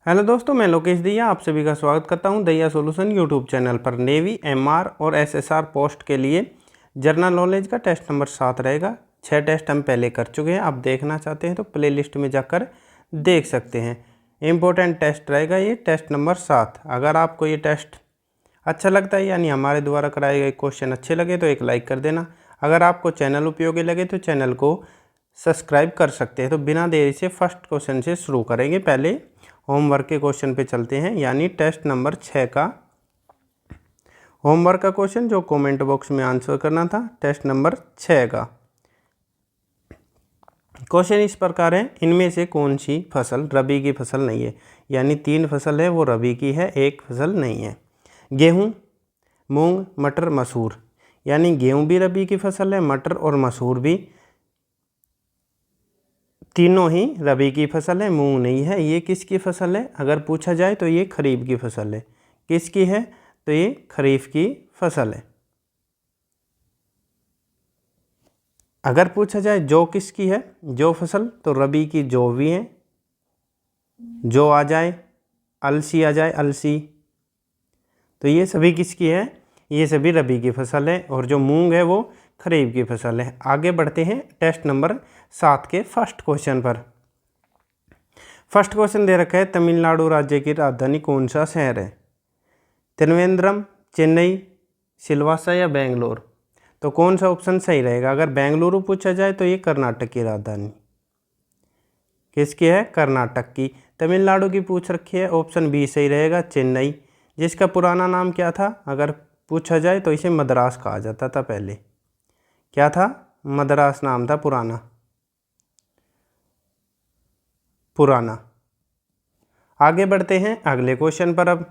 Hello दोस्तों, मैं लोकेश दैया आप सभी का स्वागत करता हूं दैया सॉल्यूशन यूट्यूब चैनल पर। नेवी, एमआर और एसएसआर पोस्ट के लिए जनरल नॉलेज का टेस्ट नंबर 7 रहेगा। 6 टेस्ट हम पहले कर चुके हैं। आप देखना चाहते हैं तो प्लेलिस्ट में जाकर देख सकते हैं। इम्पोर्टेंट टेस्ट रहेगा ये टेस्ट नंबर 7। अगर आपको ये टेस्ट अच्छा लगता है यानी हमारे द्वारा कराए गए क्वेश्चन अच्छे लगे तो एक लाइक कर देना। अगर आपको चैनल उपयोगी लगे तो चैनल को सब्सक्राइब कर सकते हैं। तो बिना देरी से फर्स्ट क्वेश्चन से शुरू करेंगे। पहले होमवर्क के क्वेश्चन पे चलते हैं, यानी टेस्ट नंबर 6 का होमवर्क का क्वेश्चन जो कमेंट बॉक्स में आंसर करना था। टेस्ट नंबर 6 का क्वेश्चन इस प्रकार है, इनमें से कौन सी फसल रबी की फसल नहीं है। यानी 3 फसल है वो रबी की है, एक फसल नहीं है। गेहूँ, मूंग, मटर, मसूर। यानी गेहूँ भी रबी की फसल है, मटर और मसूर भी तीनों ही रबी की फसल है। मूंग नहीं है। ये किसकी फसल है? अगर पूछा जाए तो ये खरीफ की फसल है। किसकी है? तो ये खरीफ की फसल है। अगर पूछा जाए जौ किसकी है, जौ फसल, तो रबी की जौ भी है। जौ आ जाए, अलसी आ जाए, अलसी, तो ये सभी किसकी है? ये सभी रबी की फसल है। और जो मूंग है वो खरीफ की फसल है। आगे बढ़ते हैं टेस्ट नंबर 7 के फर्स्ट क्वेश्चन पर। फर्स्ट क्वेश्चन दे रखा है, तमिलनाडु राज्य की राजधानी कौन सा शहर है? त्रिवेंद्रम, चेन्नई, सिलवासा या बेंगलोर। तो कौन सा ऑप्शन सही रहेगा? अगर बेंगलुरु पूछा जाए तो ये कर्नाटक की राजधानी किसकी है? कर्नाटक की। तमिलनाडु की पूछ रखी है, ऑप्शन बी सही रहेगा, चेन्नई, जिसका पुराना नाम क्या था? अगर पूछा जाए तो इसे मद्रास कहा जाता था पहले। क्या था? मद्रास नाम था पुराना। आगे बढ़ते हैं अगले क्वेश्चन पर। अब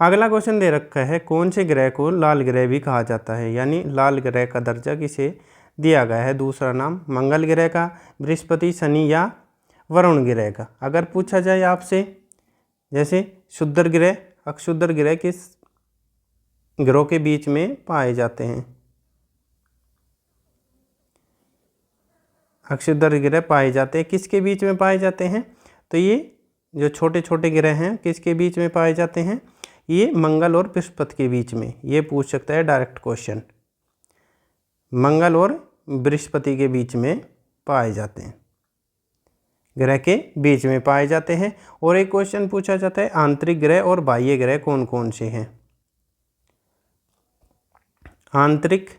अगला क्वेश्चन दे रखा है, कौन से ग्रह को लाल ग्रह भी कहा जाता है? यानी लाल ग्रह का दर्जा किसे दिया गया है? दूसरा नाम मंगल ग्रह का, बृहस्पति, शनि या वरुण ग्रह का। अगर पूछा जाए आपसे, जैसे क्षुद्र ग्रह, अक्षुद्र ग्रह किस ग्रहों के बीच में पाए जाते हैं? अक्षुद्र ग्रह पाए जाते हैं किसके बीच में पाए जाते हैं? तो ये जो छोटे छोटे ग्रह हैं किसके बीच में पाए जाते हैं? ये मंगल और बृहस्पति के बीच में। ये पूछ सकता है डायरेक्ट क्वेश्चन। मंगल और बृहस्पति के बीच में पाए जाते हैं, ग्रह के बीच में पाए जाते हैं। और एक क्वेश्चन पूछा जाता है, आंतरिक ग्रह और बाह्य ग्रह कौन कौन से हैं? आंतरिक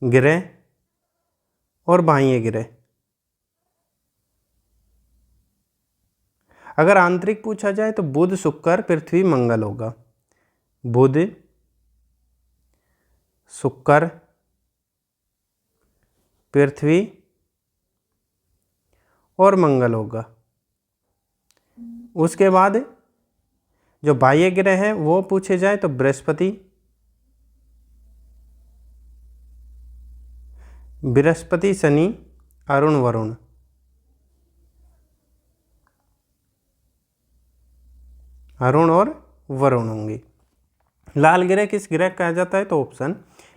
ग्रह और बाह्य ग्रह। अगर आंतरिक पूछा जाए तो बुध, शुक्र, पृथ्वी, मंगल होगा। बुध, शुक्र, पृथ्वी और मंगल होगा। उसके बाद जो बाह्य ग्रह है वो पूछे जाए तो बृहस्पति, शनि, अरुण, वरुण। अरुण और वरुण होंगे। लाल ग्रह किस ग्रह कहा जाता है? तो ऑप्शन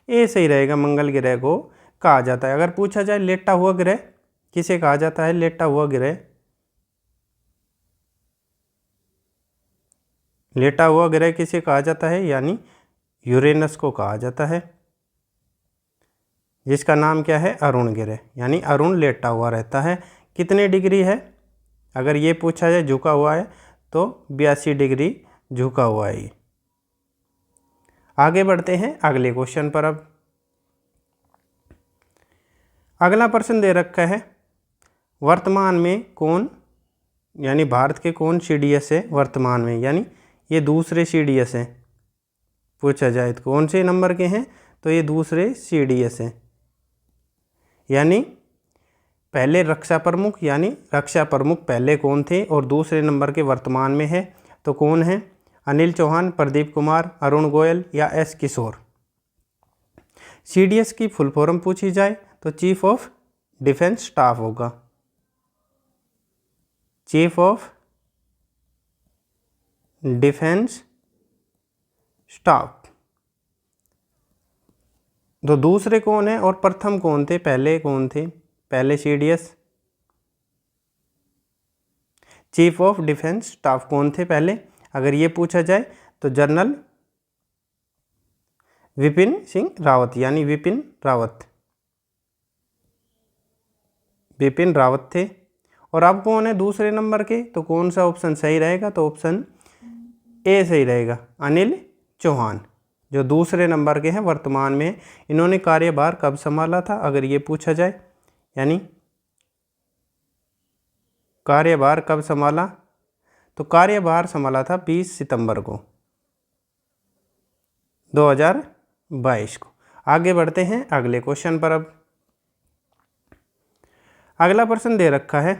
ए सही रहेगा, मंगल ग्रह को कहा जाता है। अगर पूछा जाए लेटा हुआ ग्रह किसे कहा जाता है? लेटा हुआ ग्रह, लेटा हुआ ग्रह किसे कहा जाता है? यानी यूरेनस को कहा जाता है, जिसका नाम क्या है? अरुण ग्रह। यानी अरुण लेटा हुआ रहता है। कितने डिग्री है? अगर ये पूछा जाए झुका हुआ है तो 82 डिग्री झुका हुआ है। आगे बढ़ते हैं अगले क्वेश्चन पर। अब अगला प्रश्न दे रखा है, वर्तमान में कौन, यानी भारत के कौन CDS है वर्तमान में? यानी ये दूसरे CDS हैं। पूछा जाए तो कौन से नंबर के हैं? तो ये दूसरे CDS हैं। यानी पहले रक्षा प्रमुख, यानी रक्षा प्रमुख पहले कौन थे और दूसरे नंबर के वर्तमान में है, तो कौन है? अनिल चौहान, प्रदीप कुमार, अरुण गोयल या S किशोर। CDS की फुल फॉर्म पूछी जाए तो चीफ ऑफ डिफेंस स्टाफ होगा। Chief of defence staff. तो दूसरे कौन है और प्रथम कौन थे? पहले कौन थे? पहले CDS chief of defence staff कौन थे पहले? अगर ये पूछा जाए तो जनरल विपिन सिंह रावत, यानी विपिन रावत थे। और अब कौन है दूसरे नंबर के? तो कौन सा ऑप्शन सही रहेगा? तो ऑप्शन ए सही रहेगा, अनिल चौहान, जो दूसरे नंबर के हैं वर्तमान में। इन्होंने कार्यभार कब संभाला था अगर ये पूछा जाए, यानी कार्यभार कब संभाला? तो कार्यभार संभाला था 20 सितंबर को 2022 को। आगे बढ़ते हैं अगले क्वेश्चन पर। अब अगला प्रश्न दे रखा है,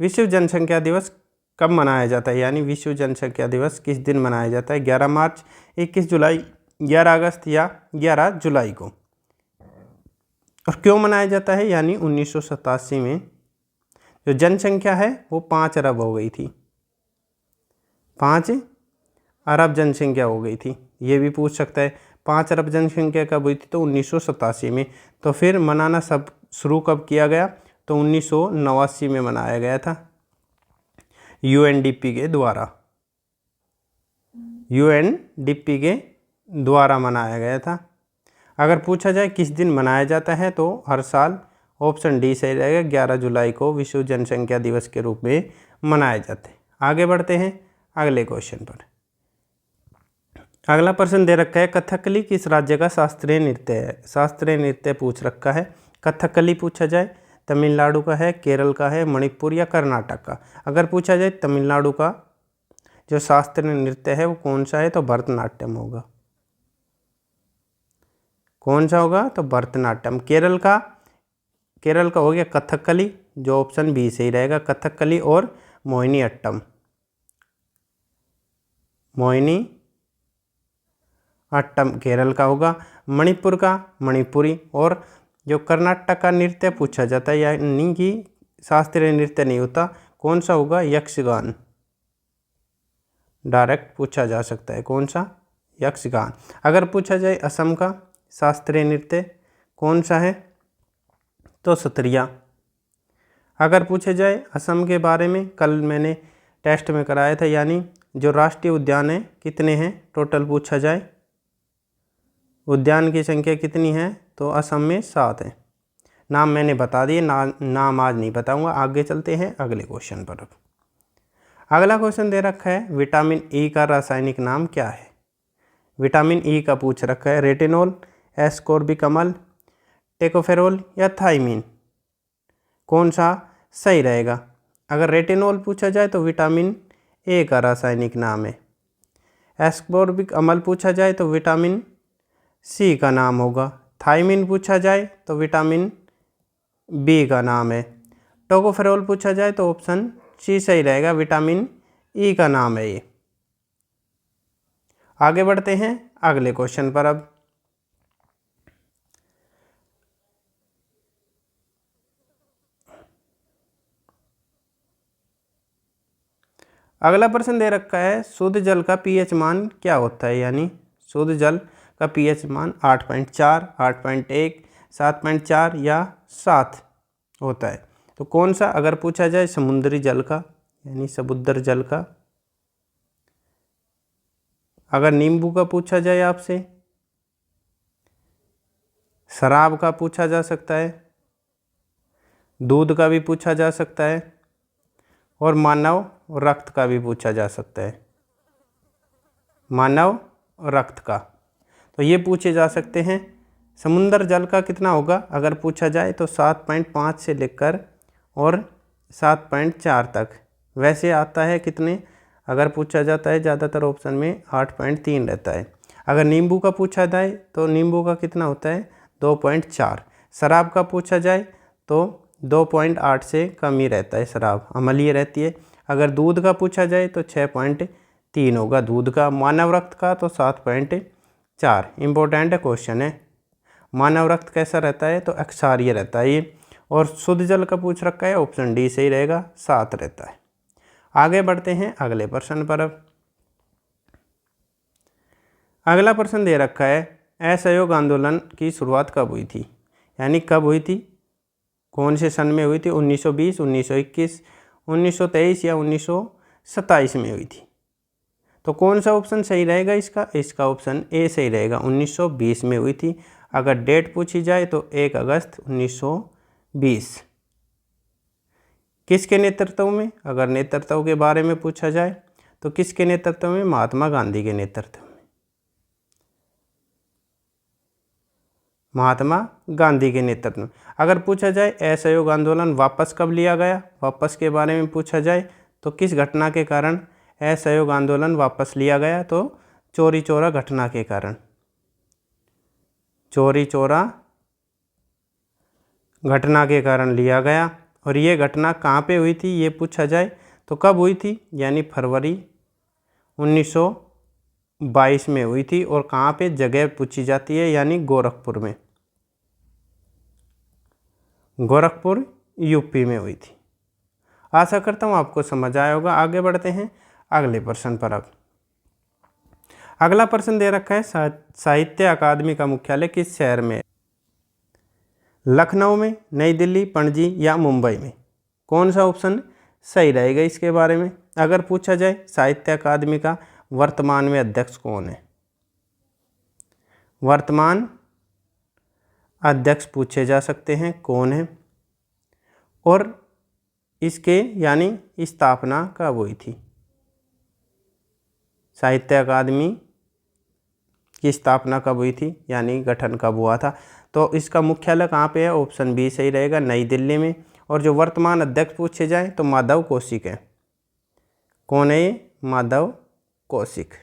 विश्व जनसंख्या दिवस कब मनाया जाता है? यानी विश्व जनसंख्या दिवस किस दिन मनाया जाता है? 11 मार्च, 21 जुलाई, 11 अगस्त या 11 जुलाई को? और क्यों मनाया जाता है? यानी 1987 में जो जनसंख्या है वो 5 अरब हो गई थी, 5 अरब जनसंख्या हो गई थी। ये भी पूछ सकता है 5 अरब जनसंख्या कब हुई थी? तो 1987 में। तो फिर मनाना सब शुरू कब किया गया? तो 1989 में मनाया गया था यूएनडीपी के द्वारा मनाया गया था। अगर पूछा जाए किस दिन मनाया जाता है तो हर साल ऑप्शन डी सही रहेगा, 11 जुलाई को विश्व जनसंख्या दिवस के रूप में मनाए जाते हैं। आगे बढ़ते हैं अगले क्वेश्चन पर। अगला प्रश्न दे रखा है, कथकली किस राज्य का शास्त्रीय नृत्य है? शास्त्रीय नृत्य पूछ रखा है। कथकली पूछा जाए तमिलनाडु का है, केरल का है, मणिपुर या कर्नाटक का? अगर पूछा जाए तमिलनाडु का जो शास्त्रीय नृत्य है वो कौन सा है? तो भरतनाट्यम होगा। कौन सा होगा? तो भरतनाट्यम। केरल का हो गया कथकली, जो ऑप्शन बी सही रहेगा, कथकली और मोहिनी अट्टम केरल का होगा। मणिपुर का मणिपुरी। और जो कर्नाटक का नृत्य पूछा जाता है यानी कि शास्त्रीय नृत्य नहीं होता, कौन सा होगा? यक्षगान। डायरेक्ट पूछा जा सकता है, कौन सा? यक्षगान। अगर पूछा जाए असम का शास्त्रीय नृत्य कौन सा है? तो सत्रिया। अगर पूछा जाए असम के बारे में, कल मैंने टेस्ट में कराया था, यानी जो राष्ट्रीय उद्यान है कितने हैं टोटल पूछा जाए, उद्यान की संख्या कितनी है? तो असम में 7 है। नाम मैंने बता दिए, नाम आज नहीं बताऊंगा। आगे चलते हैं अगले क्वेश्चन पर। अगला क्वेश्चन दे रखा है, विटामिन ई का रासायनिक नाम क्या है? विटामिन ई का पूछ रखा है, रेटिनॉल, एस्कोर्बिकमल, टेकोफेरोल या थाइमिन? कौन सा सही रहेगा? अगर रेटिनॉल पूछा जाए तो विटामिन ए का रासायनिक नाम है। एस्कोर्बिकमल पूछा जाए तो विटामिन सी का नाम होगा। थाइमिन पूछा जाए तो विटामिन बी का नाम है। टोकोफेरोल पूछा जाए तो ऑप्शन सी सही रहेगा, विटामिन ई का नाम है ये। आगे बढ़ते हैं अगले क्वेश्चन पर। अब अगला प्रश्न दे रखा है, शुद्ध जल का पीएच मान क्या होता है? यानी शुद्ध जल का पीएच मान 8.4, 8.1, 7.4 या 7 होता है। तो कौन सा? अगर पूछा जाए समुद्री जल का, यानी समुद्र जल का। अगर नींबू का पूछा जाए आपसे, शराब का पूछा जा सकता है, दूध का भी पूछा जा सकता है और मानव रक्त का भी पूछा जा सकता है। मानव रक्त का तो ये पूछे जा सकते हैं। समुद्र जल का कितना होगा अगर पूछा जाए तो 7.5 से लेकर और 7.4 तक। वैसे आता है कितने अगर पूछा जाता है, ज़्यादातर ऑप्शन में 8.3 रहता है। अगर नींबू का पूछा जाए तो नींबू का कितना होता है? 2.4। शराब का पूछा जाए तो 2.8 से कम ही रहता है, शराब अम्लीय रहती है। अगर दूध का पूछा जाए तो 6.3 होगा दूध का। मानव रक्त का तो 7.4। इम्पोर्टेंट क्वेश्चन है। मानव रक्त कैसा रहता है? तो अक्षारीय रहता है ये। और शुद्ध जल का पूछ रखा है, ऑप्शन डी सही रहेगा, 7 रहता है। आगे बढ़ते हैं अगले प्रश्न पर। अब अगला प्रश्न दे रखा है, असहयोग आंदोलन की शुरुआत कब हुई थी? यानी कब हुई थी, कौन से सन में हुई थी? 1920, 1921, 1923 या 1927 में हुई थी। तो कौन सा ऑप्शन सही रहेगा इसका? इसका ऑप्शन ए सही रहेगा, 1920 में हुई थी। अगर डेट पूछी जाए तो 1 अगस्त 1920। किसके नेतृत्व में? अगर नेतृत्व के बारे में पूछा जाए तो किसके नेतृत्व में? महात्मा गांधी के नेतृत्व में। महात्मा गांधी के नेतृत्व में। अगर पूछा जाए असहयोग आंदोलन वापस कब लिया गया, वापस के बारे में पूछा जाए तो किस घटना के कारण असहयोग आंदोलन वापस लिया गया? तो चौरी चौरा घटना के कारण। चौरी चौरा घटना के कारण लिया गया। और ये घटना कहाँ पे हुई थी ये पूछा जाए तो कब हुई थी? यानी फरवरी 1922 में हुई थी। और कहाँ पे? जगह पूछी जाती है, यानी गोरखपुर में। गोरखपुर यूपी में हुई थी। आशा करता हूँ आपको समझ आया होगा। आगे बढ़ते हैं अगले प्रश्न पर। अब अगला प्रश्न दे रखा है, साहित्य अकादमी का मुख्यालय किस शहर में? लखनऊ में, नई दिल्ली, पणजी या मुंबई में? कौन सा ऑप्शन सही रहेगा इसके बारे में? अगर पूछा जाए साहित्य अकादमी का वर्तमान में अध्यक्ष कौन है? वर्तमान अध्यक्ष पूछे जा सकते हैं कौन है, और इसके यानी स्थापना कब हुई थी? साहित्य अकादमी की स्थापना कब हुई थी, यानी गठन कब हुआ था? तो इसका मुख्यालय कहाँ पे है? ऑप्शन बी सही रहेगा, नई दिल्ली में। और जो वर्तमान अध्यक्ष पूछे जाए तो माधव कौशिक है। कौन है ये? माधव कौशिक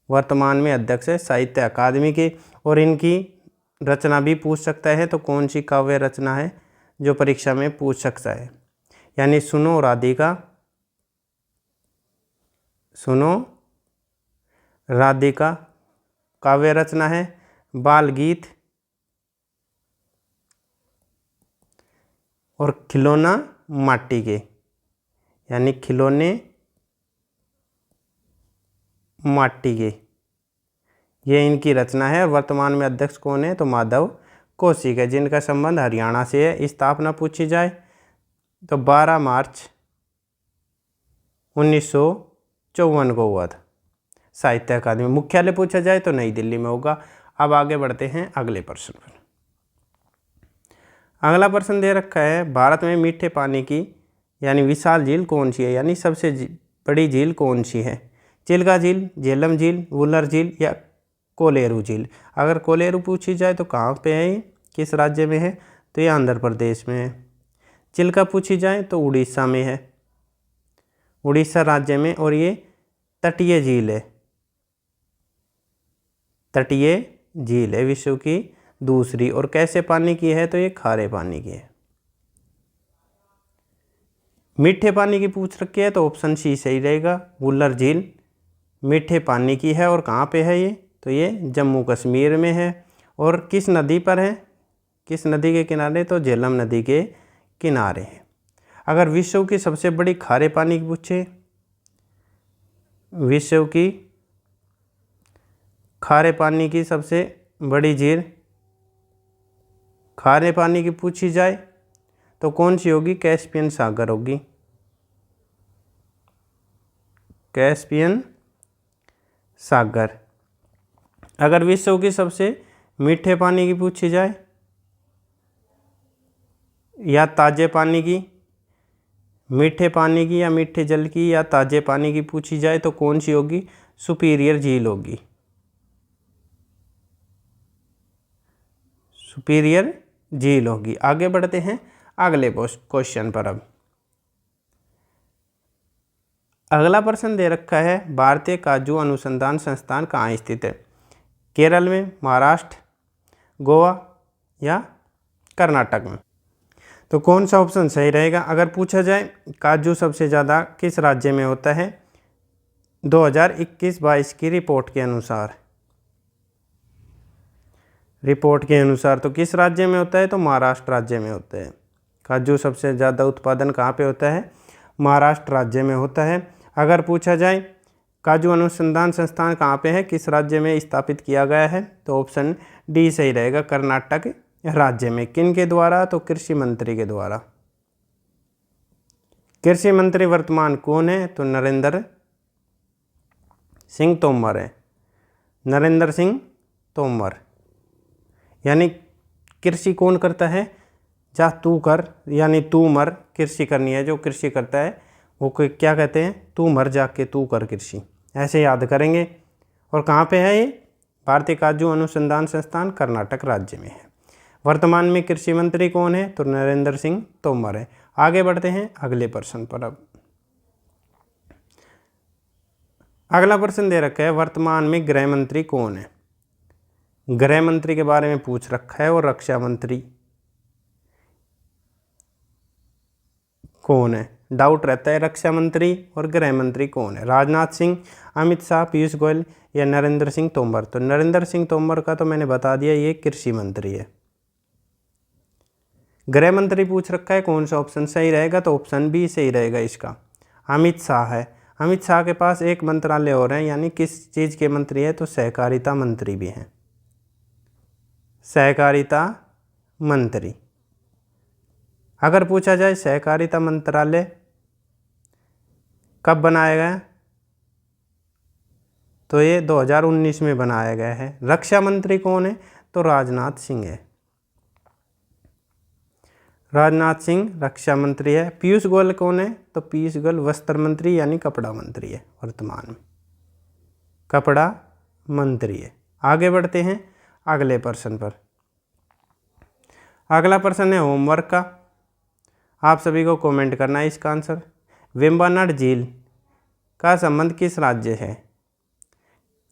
वर्तमान में अध्यक्ष है साहित्य अकादमी के। और इनकी रचना भी पूछ सकता है, तो कौन सी काव्य रचना है जो परीक्षा में पूछ सकता है? यानी सुनो राधिका, सुनो राधिका काव्य रचना है, बाल गीत और खिलौना माटी के, यानी खिलौने माटी के, ये इनकी रचना है। और वर्तमान में अध्यक्ष कौन है? तो माधव कौशिक है, जिनका संबंध हरियाणा से है। स्थापना पूछी जाए तो 12 मार्च 1954 को हुआ था साहित्य अकादमी। मुख्यालय पूछा जाए तो नई दिल्ली में होगा। अब आगे बढ़ते हैं अगले प्रश्न पर। अगला प्रश्न दे रखा है, भारत में मीठे पानी की यानी विशाल झील कौन सी है, यानी सबसे बड़ी झील कौन सी है? चिल्का झील, झेलम झील, वुलर झील या कोलेरू झील? अगर कोलेरू पूछी जाए तो कहाँ पे है ये, किस राज्य में है? तो ये आंध्र प्रदेश में है। चिल्का पूछी जाए तो उड़ीसा में है, उड़ीसा राज्य में। और ये तटीय झील है, तटीय झील है, विश्व की दूसरी। और कैसे पानी की है? तो ये खारे पानी की है। मीठे पानी की पूछ रखी है तो ऑप्शन सी सही रहेगा, वुलर झील मीठे पानी की है। और कहाँ पे है ये? तो ये जम्मू कश्मीर में है। और किस नदी पर है? किस नदी के किनारे? तो झेलम नदी के किनारे है। अगर विश्व की सबसे बड़ी खारे पानी की पूछे, विश्व की खारे पानी की सबसे बड़ी झील खारे पानी की पूछी जाए तो कौन सी होगी? कैस्पियन सागर होगी, कैस्पियन सागर। अगर विश्व की सबसे मीठे पानी की पूछी जाए या ताजे पानी की, मीठे पानी की या मीठे जल की या ताजे पानी की पूछी जाए तो कौन सी होगी? सुपीरियर झील होगी, सुपीरियर झील होगी। आगे बढ़ते हैं अगले क्वेश्चन पर। अब अगला प्रश्न दे रखा है, भारतीय काजू अनुसंधान संस्थान कहाँ स्थित है? केरल में, महाराष्ट्र, गोवा या कर्नाटक में? तो कौन सा ऑप्शन सही रहेगा? अगर पूछा जाए काजू सबसे ज़्यादा किस राज्य में होता है 2021-22 की रिपोर्ट के अनुसार, तो किस राज्य में होता है? तो महाराष्ट्र राज्य में होता है। काजू सबसे ज़्यादा उत्पादन कहाँ पे होता है? महाराष्ट्र राज्य में होता है। अगर पूछा जाए काजू अनुसंधान संस्थान कहाँ पे है, किस राज्य में स्थापित किया गया है? तो ऑप्शन डी सही रहेगा, कर्नाटक राज्य में। किन के द्वारा? तो कृषि मंत्री के द्वारा। कृषि मंत्री वर्तमान कौन है? तो नरेंद्र सिंह तोमर है, नरेंद्र सिंह तोमर। यानी कृषि कौन करता है? जा तू कर, यानी तू मर, कृषि करनी है। जो कृषि करता है वो क्या कहते हैं? तू मर जाके तू कर कृषि। ऐसे याद करेंगे। और कहाँ पे है ये? भारतीय काजू अनुसंधान संस्थान कर्नाटक राज्य में है। वर्तमान में कृषि मंत्री कौन है? तो नरेंद्र सिंह तोमर है। आगे बढ़ते हैं अगले प्रश्न पर। अब अगला प्रश्न दे रखा है, वर्तमान में गृह मंत्री कौन है? गृह मंत्री के बारे में पूछ रखा है। और रक्षा मंत्री कौन है? डाउट रहता है रक्षा मंत्री और गृह मंत्री कौन है? राजनाथ सिंह, अमित शाह, पीयूष गोयल या नरेंद्र सिंह तोमर? तो नरेंद्र सिंह तोमर का तो मैंने बता दिया, ये कृषि मंत्री है। गृह मंत्री पूछ रखा है, कौन सा ऑप्शन सही रहेगा? तो ऑप्शन बी सही रहेगा इसका, अमित शाह है। अमित शाह के पास एक मंत्रालय और है, यानी किस चीज़ के मंत्री है? तो सहकारिता मंत्री भी हैं, सहकारिता मंत्री। अगर पूछा जाए सहकारिता मंत्रालय कब बनाया गया? तो ये 2019 में बनाया गया है। रक्षा मंत्री कौन है? तो राजनाथ सिंह है, राजनाथ सिंह रक्षा मंत्री है। पीयूष गोयल कौन है? तो पीयूष गोयल वस्त्र मंत्री यानी कपड़ा मंत्री है, वर्तमान में कपड़ा मंत्री है। आगे बढ़ते हैं अगले प्रश्न पर। अगला प्रश्न है होमवर्क का, आप सभी को कमेंट करना है इसका आंसर। वेम्बनाड झील का संबंध किस राज्य है?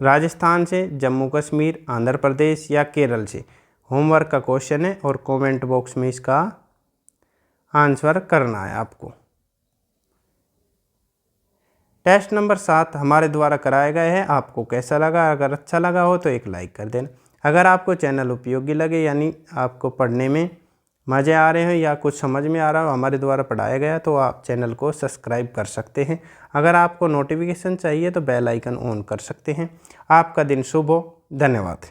राजस्थान से, जम्मू कश्मीर, आंध्र प्रदेश या केरल से? होमवर्क का क्वेश्चन है और कमेंट बॉक्स में इसका आंसर करना है आपको। टेस्ट नंबर 7 हमारे द्वारा कराया गया है। आपको कैसा लगा? अगर अच्छा लगा हो तो एक लाइक कर देना। अगर आपको चैनल उपयोगी लगे, यानी आपको पढ़ने में मज़े आ रहे हो या कुछ समझ में आ रहा हो हमारे द्वारा पढ़ाया गया, तो आप चैनल को सब्सक्राइब कर सकते हैं। अगर आपको नोटिफिकेशन चाहिए तो बेल आइकन ऑन कर सकते हैं। आपका दिन शुभ हो। धन्यवाद।